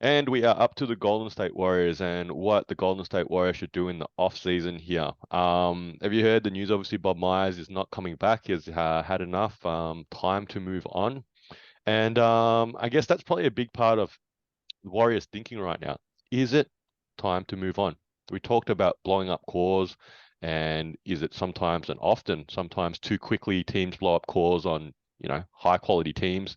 And we are up to the Golden State Warriors and what the Golden State Warriors should do in the off season here. Have you heard the news? Obviously, Bob Myers is not coming back. He's had enough time to move on. And I guess that's probably a big part of the Warriors thinking right now. Is it time to move on? We talked about blowing up cores, and is it sometimes and often, sometimes too quickly teams blow up cores on, high quality teams,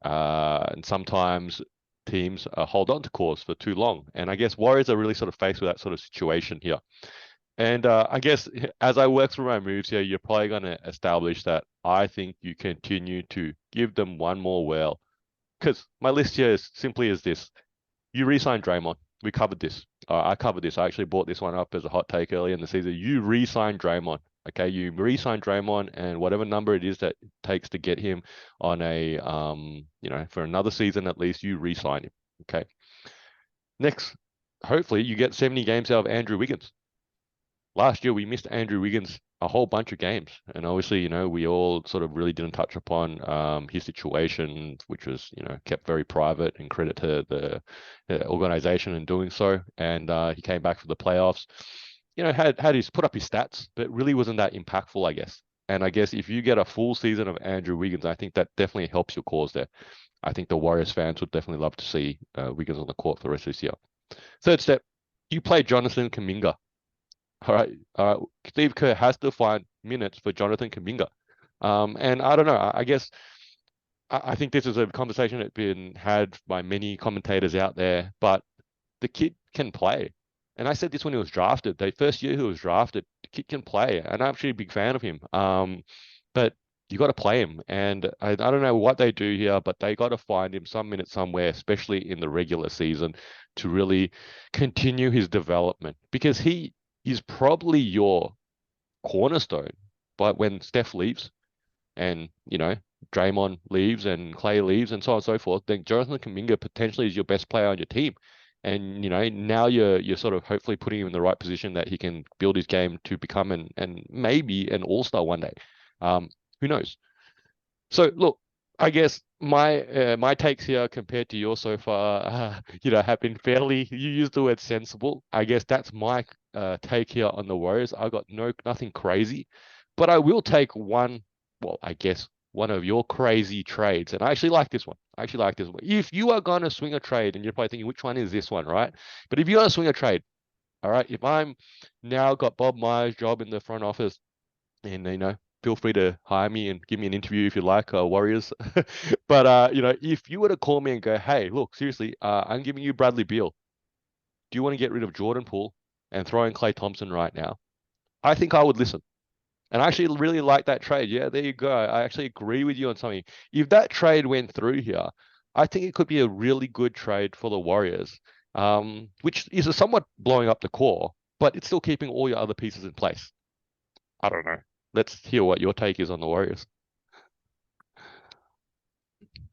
and sometimes teams hold on to cores for too long. And I guess Warriors are really sort of faced with that sort of situation here. And I guess as I work through my moves here, you're probably going to establish that I think you continue to give them one more whirl. Because my list here is simply as this. You re-sign Draymond. We covered this. I covered this. I actually brought this one up as a hot take earlier in the season. You re-sign Draymond. Okay, you re-sign Draymond, and whatever number it is that it takes to get him on a, for another season at least, you re-sign him. Okay. Next, hopefully you get 70 games out of Andrew Wiggins. Last year we missed Andrew Wiggins a whole bunch of games, and obviously, we all sort of really didn't touch upon his situation, which was, kept very private, and credit to the organization in doing so. And he came back for the playoffs. Had his put up his stats, but really wasn't that impactful, I guess. And I guess if you get a full season of Andrew Wiggins, I think that definitely helps your cause there. I think the Warriors fans would definitely love to see Wiggins on the court for the rest of this year. Third step, you play Jonathan Kuminga. All right, Steve Kerr has to find minutes for Jonathan Kuminga. And I don't know. I guess I think this is a conversation that's been had by many commentators out there, but the kid can play. And I said this when he was drafted. The first year he was drafted, the kid can play, and I'm actually a big fan of him. But you got to play him, and I don't know what they do here, but they got to find him some minutes somewhere, especially in the regular season, to really continue his development, because he is probably your cornerstone. But when Steph leaves and, Draymond leaves and Clay leaves and so on and so forth, then Jonathan Kuminga potentially is your best player on your team. And, now you're sort of hopefully putting him in the right position that he can build his game to become and maybe an all-star one day. Who knows? So look, I guess my takes here compared to yours so far, have been fairly. You used the word sensible. I guess that's my take here on the Warriors. I got nothing crazy, but I will take one. Well, I guess one of your crazy trades, and I actually like this one. I actually like this one. If you are going to swing a trade, and you're probably thinking, which one is this one, right? But if you're going to swing a trade, all right. If I'm now got Bob Myers' job in the front office, and feel free to hire me and give me an interview if you like, Warriors. But if you were to call me and go, hey, look, seriously, I'm giving you Bradley Beal. Do you want to get rid of Jordan Poole and throw in Klay Thompson right now? I think I would listen. And I actually really like that trade. Yeah, there you go. I actually agree with you on something. If that trade went through here, I think it could be a really good trade for the Warriors, which is a somewhat blowing up the core, but it's still keeping all your other pieces in place. I don't know. Let's hear what your take is on the Warriors.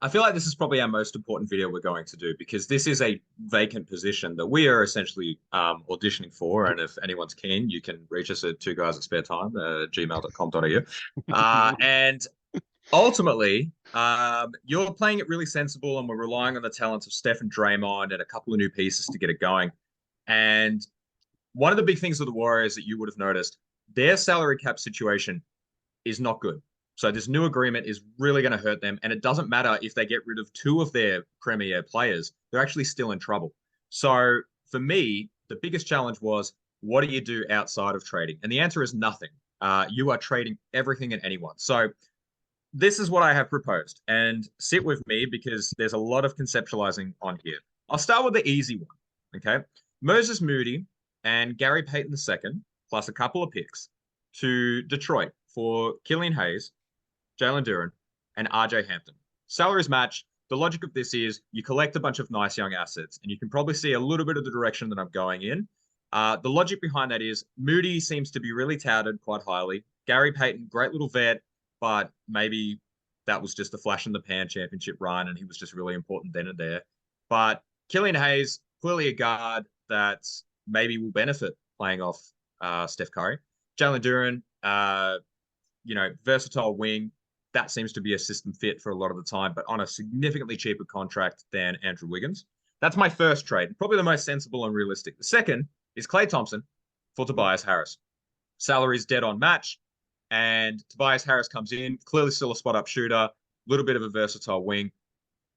I feel like this is probably our most important video we're going to do because this is a vacant position that we are essentially auditioning for. And if anyone's keen, you can reach us at two guys at spare time, gmail.com.au. And ultimately, you're playing it really sensible, and we're relying on the talents of Steph and Draymond and a couple of new pieces to get it going. And one of the big things with the Warriors that you would have noticed, their salary cap situation is not good. So this new agreement is really going to hurt them. And it doesn't matter if they get rid of two of their premier players, they're actually still in trouble. So for me, the biggest challenge was, what do you do outside of trading? And the answer is nothing. You are trading everything and anyone. So this is what I have proposed. And sit with me because there's a lot of conceptualizing on here. I'll start with the easy one. Okay. Moses Moody and Gary Payton II, plus a couple of picks to Detroit for Killian Hayes, Jalen Duren, and RJ Hampton. Salaries match. The logic of this is you collect a bunch of nice young assets, and you can probably see a little bit of the direction that I'm going in. The logic behind that is Moody seems to be really touted quite highly. Gary Payton, great little vet, but maybe that was just a flash in the pan championship run, and he was just really important then and there. But Killian Hayes, clearly a guard that maybe will benefit playing off Steph Curry. Jalen Duren, versatile wing. That seems to be a system fit for a lot of the time, but on a significantly cheaper contract than Andrew Wiggins. That's my first trade, probably the most sensible and realistic. The second is Klay Thompson for Tobias Harris. Salary's dead on match, and Tobias Harris comes in, clearly still a spot up shooter, a little bit of a versatile wing.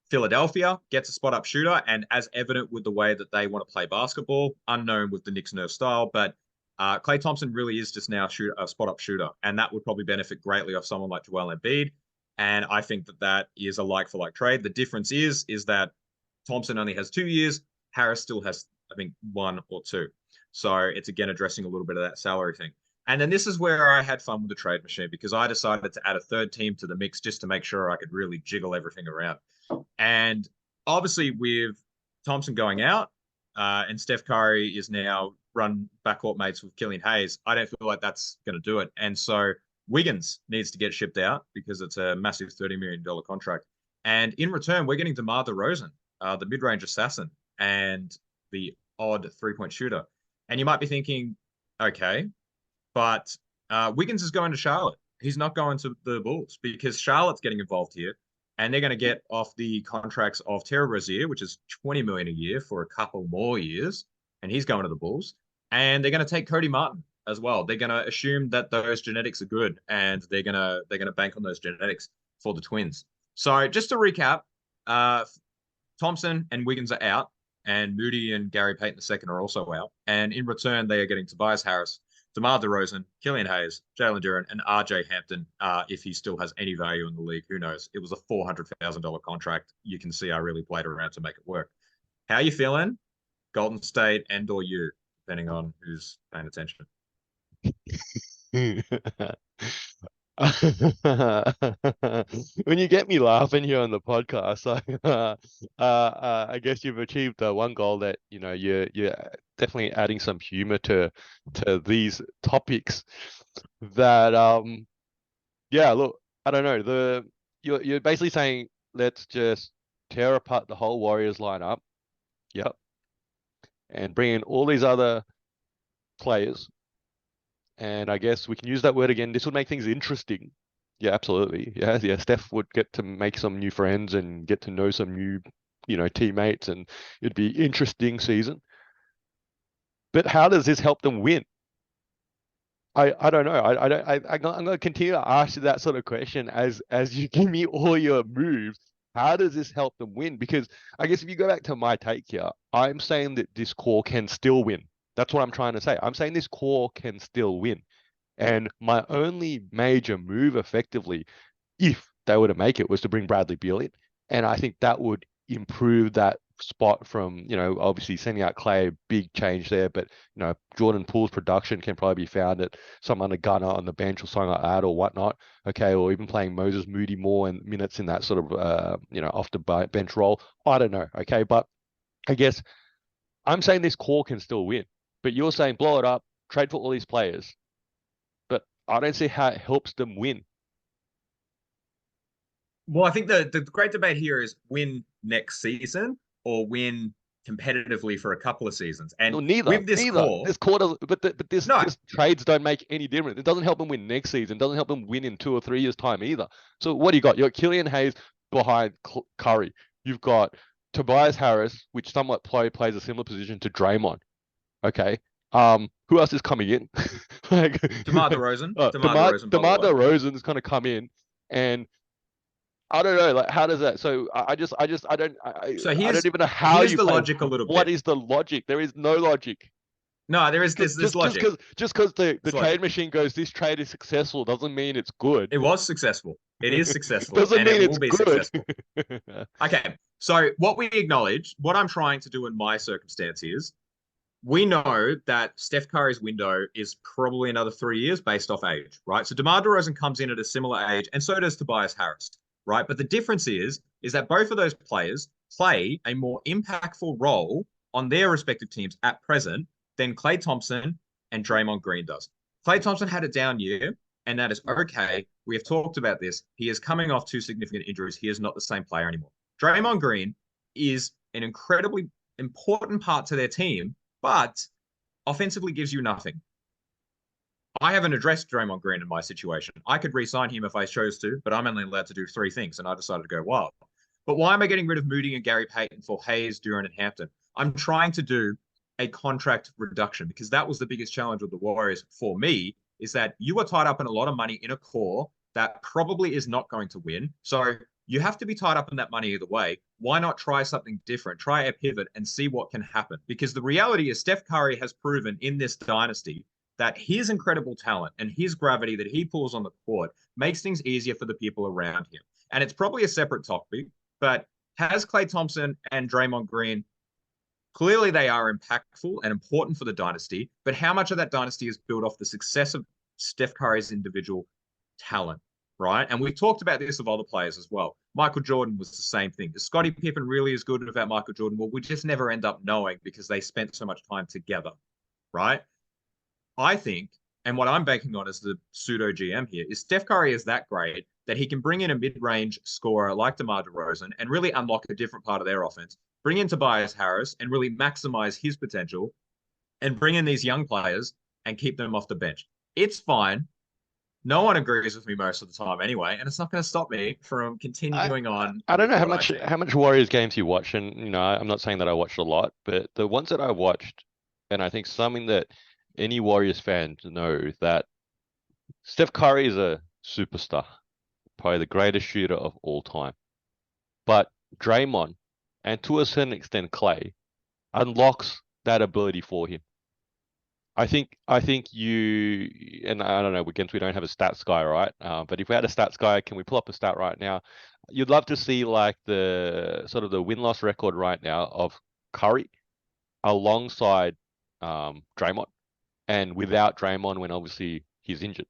Philadelphia gets a spot up shooter, and as evident with the way that they want to play basketball, unknown with the Knicks' nerve style, but Klay Thompson really is just now a spot up shooter, and that would probably benefit greatly off someone like Joel Embiid. And I think that that is a like for like trade. The difference is that Thompson only has 2 years. Harris still has, I think, 1 or 2. So it's again addressing a little bit of that salary thing. And then this is where I had fun with the trade machine because I decided to add a third team to the mix just to make sure I could really jiggle everything around. And obviously, with Thompson going out and Steph Curry is now run backcourt mates with Killian Hayes, I don't feel like that's going to do it. And so Wiggins needs to get shipped out because it's a massive $30 million contract. And in return, we're getting DeMar DeRozan, the mid-range assassin and the odd three-point shooter. And you might be thinking, okay, but Wiggins is going to Charlotte. He's not going to the Bulls because Charlotte's getting involved here and they're going to get off the contracts of Terry Rozier, which is $20 million a year for a couple more years, and he's going to the Bulls. And they're going to take Cody Martin as well. They're going to assume that those genetics are good, and they're going to bank on those genetics for the Twins. So just to recap, Thompson and Wiggins are out, and Moody and Gary Payton II are also out. And in return, they are getting Tobias Harris, DeMar DeRozan, Killian Hayes, Jalen Duren, and RJ Hampton, if he still has any value in the league. Who knows? It was a $400,000 contract. You can see I really played around to make it work. How you feeling? Golden State and or you, depending on who's paying attention. When you get me laughing here on the podcast, I guess you've achieved one goal that you're definitely adding some humor to these topics. That yeah, look, I don't know. You're basically saying let's just tear apart the whole Warriors lineup, yep, and bring in all these other players. And I guess we can use that word again. This would make things interesting. Yeah, absolutely. Yeah, yeah. Steph would get to make some new friends and get to know some new, teammates, and it'd be interesting season. But how does this help them win? I don't know. I don't. I'm going to continue to ask you that sort of question as you give me all your moves. How does this help them win? Because I guess if you go back to my take here, I'm saying that this core can still win. That's what I'm trying to say. I'm saying this core can still win. And my only major move effectively, if they were to make it, was to bring Bradley Beal in. And I think that would improve that spot from, obviously sending out Clay, big change there. But, Jordan Poole's production can probably be found at some other gunner on the bench or something like that or whatnot. Okay. Or even playing Moses Moody more and minutes in that sort of, off the bench role. I don't know. Okay. But I guess I'm saying this core can still win. But you're saying blow it up, trade for all these players. But I don't see how it helps them win. Well, I think the great debate here is win next season or win competitively for a couple of seasons. And No, neither, with this neither. core, This quarter, but no, this trades don't make any difference. It doesn't help them win next season. It doesn't help them win in 2 or 3 years' time either. So what do you got? You got Killian Hayes behind Curry. You've got Tobias Harris, which somewhat plays a similar position to Draymond. Okay. Who else is coming in? like DeMar DeRozan, DeMar DeMar DeRozan, by the DeMar way. DeRozan is going to come in, and I don't know, like how does that? So I don't So I don't here's even know how here's you the play. logic a little What bit. is the logic? There is no logic. No, there is this this logic. Just because the This trade logic. machine goes, this trade is successful doesn't mean it's good. It was successful. It is successful, Doesn't and mean it will it's be good. successful. Okay. So what we acknowledge, what I'm trying to do in my circumstance is we know that Steph Curry's window is probably another 3 years based off age, right? So DeMar DeRozan comes in at a similar age, and so does Tobias Harris, right? But the difference is that both of those players play a more impactful role on their respective teams at present than Klay Thompson and Draymond Green does. Klay Thompson had a down year, and that is okay. We have talked about this. He is coming off 2 significant injuries. He is not the same player anymore. Draymond Green is an incredibly important part to their team, but offensively gives you nothing. I haven't addressed Draymond Green in my situation. I could re-sign him if I chose to, but I'm only allowed to do 3 things, and I decided to go wild. But why am I getting rid of Moody and Gary Payton for Hayes, Duran, and Hampton? I'm trying to do a contract reduction because that was the biggest challenge with the Warriors for me, is that you were tied up in a lot of money in a core that probably is not going to win. So you have to be tied up in that money either way. Why not try something different? Try a pivot and see what can happen. Because the reality is Steph Curry has proven in this dynasty that his incredible talent and his gravity that he pulls on the court makes things easier for the people around him. And it's probably a separate topic, but has Klay Thompson and Draymond Green, clearly they are impactful and important for the dynasty, but how much of that dynasty is built off the success of Steph Curry's individual talent, right? And we've talked about this of other players as well. Michael Jordan was the same thing. Is Scottie Pippen really as good about Michael Jordan? Well, we just never end up knowing because they spent so much time together, right? I think, and what I'm banking on as the pseudo GM here, is Steph Curry is that great that he can bring in a mid-range scorer like DeMar DeRozan and really unlock a different part of their offense, bring in Tobias Harris and really maximize his potential, and bring in these young players and keep them off the bench. It's fine. No one agrees with me most of the time anyway, and it's not going to stop me from I continuing on I don't with know what I think. how much Warriors games you watch, and I'm not saying that I watched a lot, but the ones that I watched, and I think something that any Warriors fan to know that Steph Curry is a superstar, probably the greatest shooter of all time. But Draymond, and to a certain extent Clay, unlocks that ability for him. I think you, and I don't know, again, we don't have a stats guy, right? But if we had a stats guy, can we pull up a stat right now? You'd love to see like the sort of the win-loss record right now of Curry alongside Draymond, and without Draymond when obviously he's injured.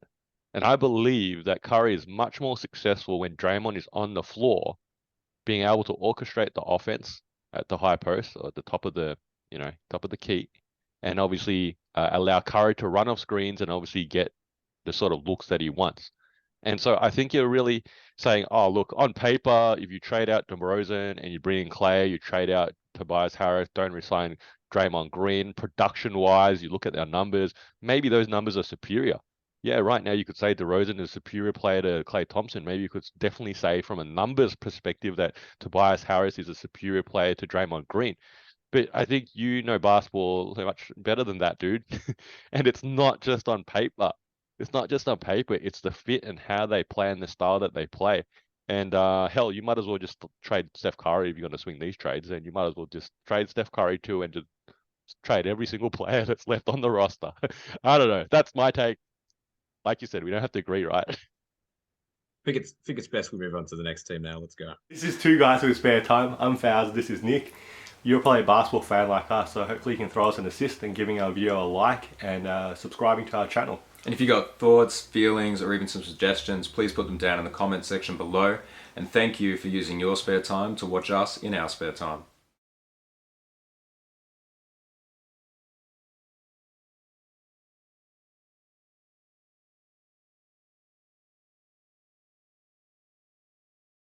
And I believe that Curry is much more successful when Draymond is on the floor, being able to orchestrate the offense at the high post or at the top of the, top of the key, and obviously allow Curry to run off screens and obviously get the sort of looks that he wants. And so I think you're really saying, oh, look, on paper, if you trade out DeRozan and you bring in Clay, you trade out Tobias Harris, don't resign Draymond Green, production-wise, you look at their numbers, maybe those numbers are superior. Yeah, right now you could say DeRozan is a superior player to Klay Thompson. Maybe you could definitely say from a numbers perspective that Tobias Harris is a superior player to Draymond Green. But I think you know basketball so much better than that, dude. And it's not just on paper. It's not just on paper. It's the fit and how they play and the style that they play. And hell, you might as well just trade Steph Curry if you're going to swing these trades. And you might as well just trade Steph Curry too and just trade every single player that's left on the roster. I don't know. That's my take. Like you said, we don't have to agree, right? I think it's best we move on to the next team now. Let's go. This is Two Guys with Spare Time. I'm Faz, this is Nick. You're probably a basketball fan like us, so hopefully you can throw us an assist and giving our video a like and subscribing to our channel. And if you got thoughts, feelings, or even some suggestions, please put them down in the comment section below. And thank you for using your spare time to watch us in our spare time.